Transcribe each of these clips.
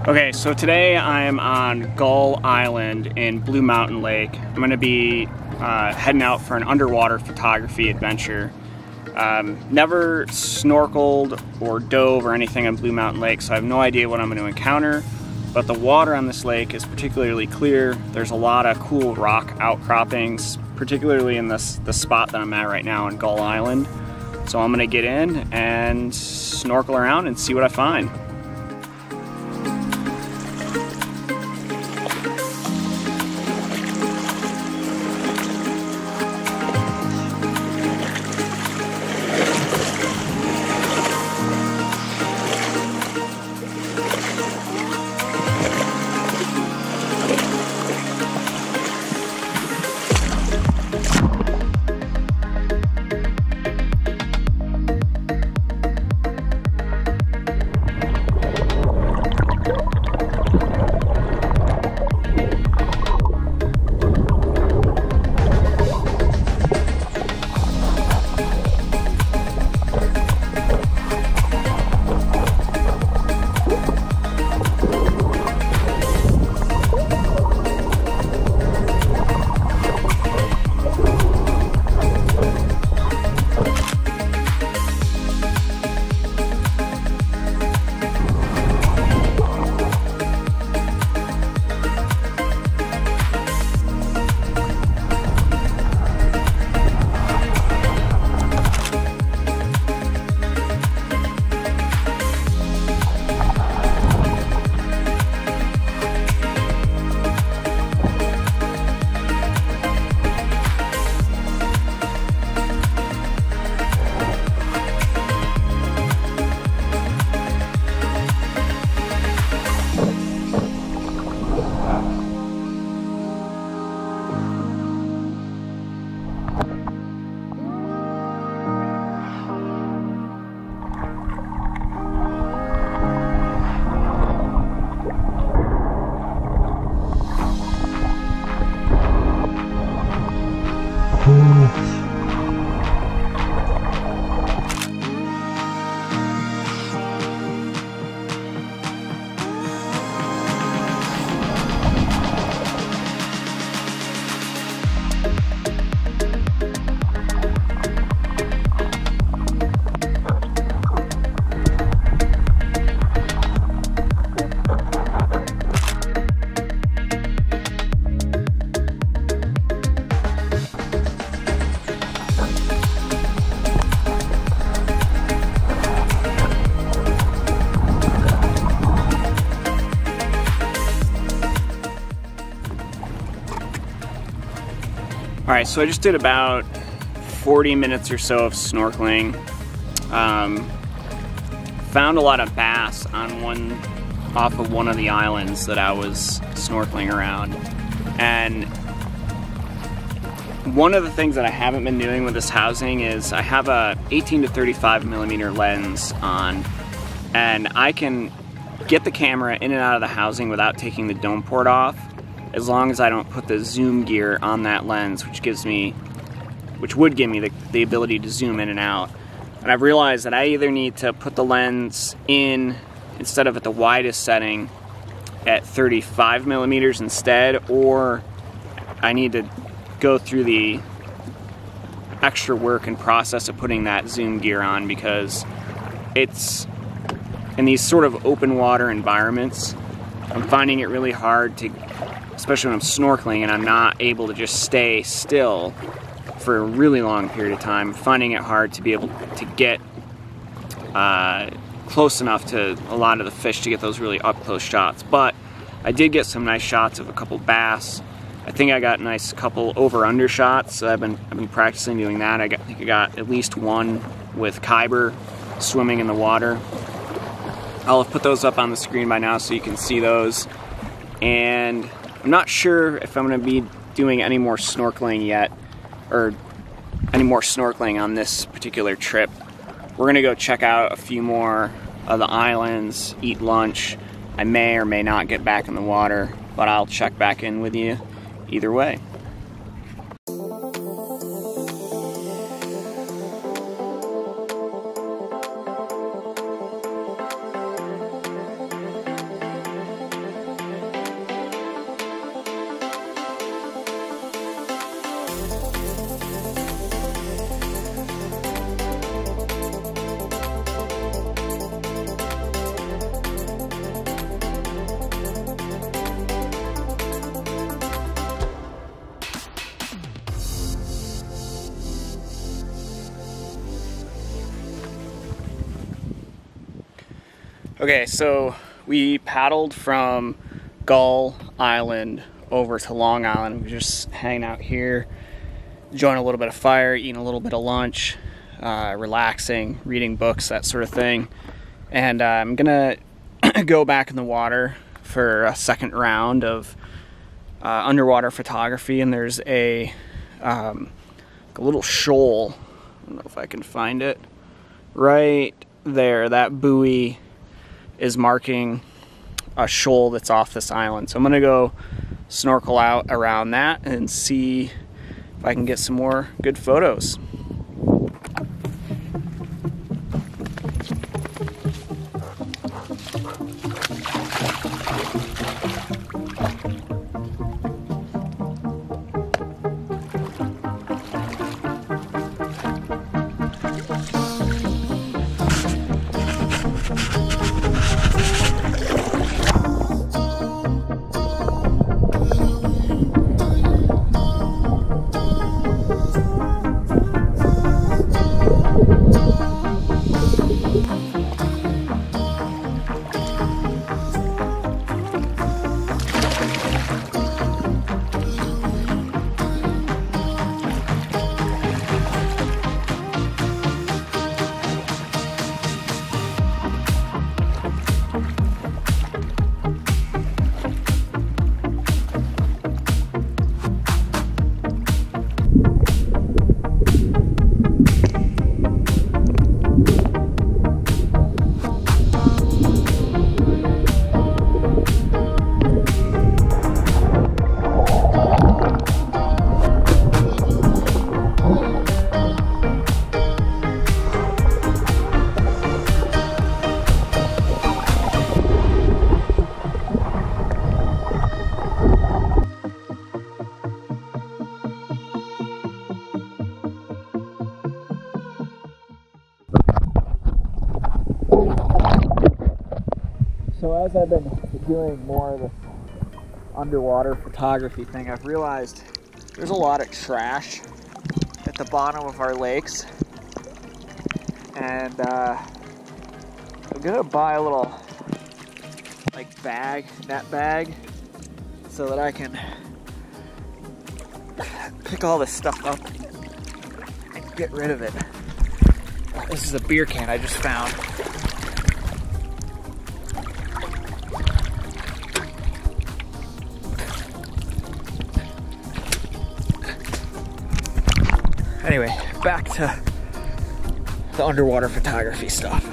Okay, so today I'm on Gull Island in Blue Mountain Lake. I'm going to be heading out for an underwater photography adventure. Never snorkeled or dove or anything on Blue Mountain Lake, so I have no idea what I'm going to encounter. But the water on this lake is particularly clear. There's a lot of cool rock outcroppings, particularly in the spot that I'm at right now on Gull Island. So I'm going to get in and snorkel around and see what I find. Alright, so I just did about 40 minutes or so of snorkeling. Found a lot of bass off of one of the islands that I was snorkeling around. And one of the things that I haven't been doing with this housing is I have a 18 to 35 millimeter lens on, and I can get the camera in and out of the housing without taking the dome port off, as long as I don't put the zoom gear on that lens, which would give me the ability to zoom in and out. And I've realized that I either need to put the lens in, instead of at the widest setting, at 35 millimeters instead, or I need to go through the extra work and process of putting that zoom gear on, because it's in these sort of open water environments, I'm finding it really hard to, especially when I'm snorkeling and I'm not able to just stay still for a really long period of time, finding it hard to be able to get close enough to a lot of the fish to get those really up-close shots. But I did get some nice shots of a couple bass. I think I got a nice couple over-under shots. So I've been practicing doing that. I think I got at least one with Kyber swimming in the water. I'll have put those up on the screen by now so you can see those. And I'm not sure if I'm going to be doing any more snorkeling yet, or any more snorkeling on this particular trip. We're going to go check out a few more of the islands, eat lunch. I may or may not get back in the water, but I'll check back in with you either way. Okay, so we paddled from Gull Island over to Long Island. We're just hanging out here, enjoying a little bit of fire, eating a little bit of lunch, relaxing, reading books, that sort of thing. And I'm gonna go back in the water for a second round of underwater photography. And there's a little shoal, I don't know if I can find it, right there. That buoy is marking a shoal that's off this island. So I'm gonna go snorkel out around that and see if I can get some more good photos. So as I've been doing more of this underwater photography thing, I've realized there's a lot of trash at the bottom of our lakes. And I'm gonna buy a little net bag, so that I can pick all this stuff up and get rid of it. This is a beer can I just found. Anyway, back to the underwater photography stuff.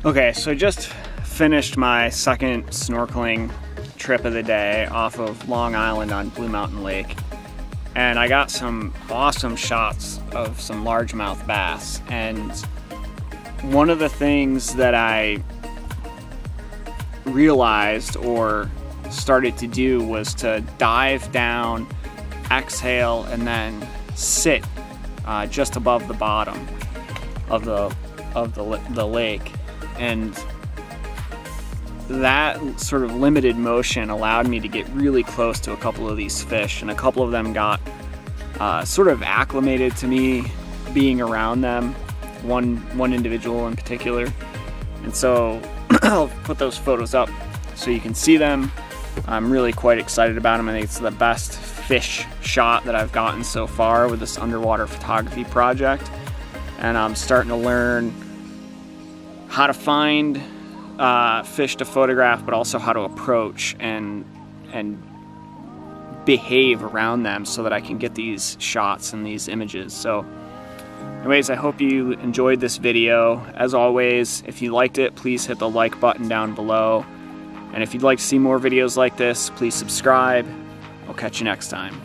Okay, so I just finished my second snorkeling trip of the day off of Long Island on Mountain Lake. And I got some awesome shots of some largemouth bass. And one of the things that I realized or started to do was to dive down, exhale, and then sit just above the bottom of the lake. And that sort of limited motion allowed me to get really close to a couple of these fish, and a couple of them got sort of acclimated to me being around them, one individual in particular. And so I'll put those photos up so you can see them. I'm really quite excited about them. I think it's the best fish shot that I've gotten so far with this underwater photography project. And I'm starting to learn how to find fish to photograph, but also how to approach and behave around them so that I can get these shots and these images. So anyways, I hope you enjoyed this video. As always, if you liked it, please hit the like button down below. And if you'd like to see more videos like this, please subscribe. I'll catch you next time.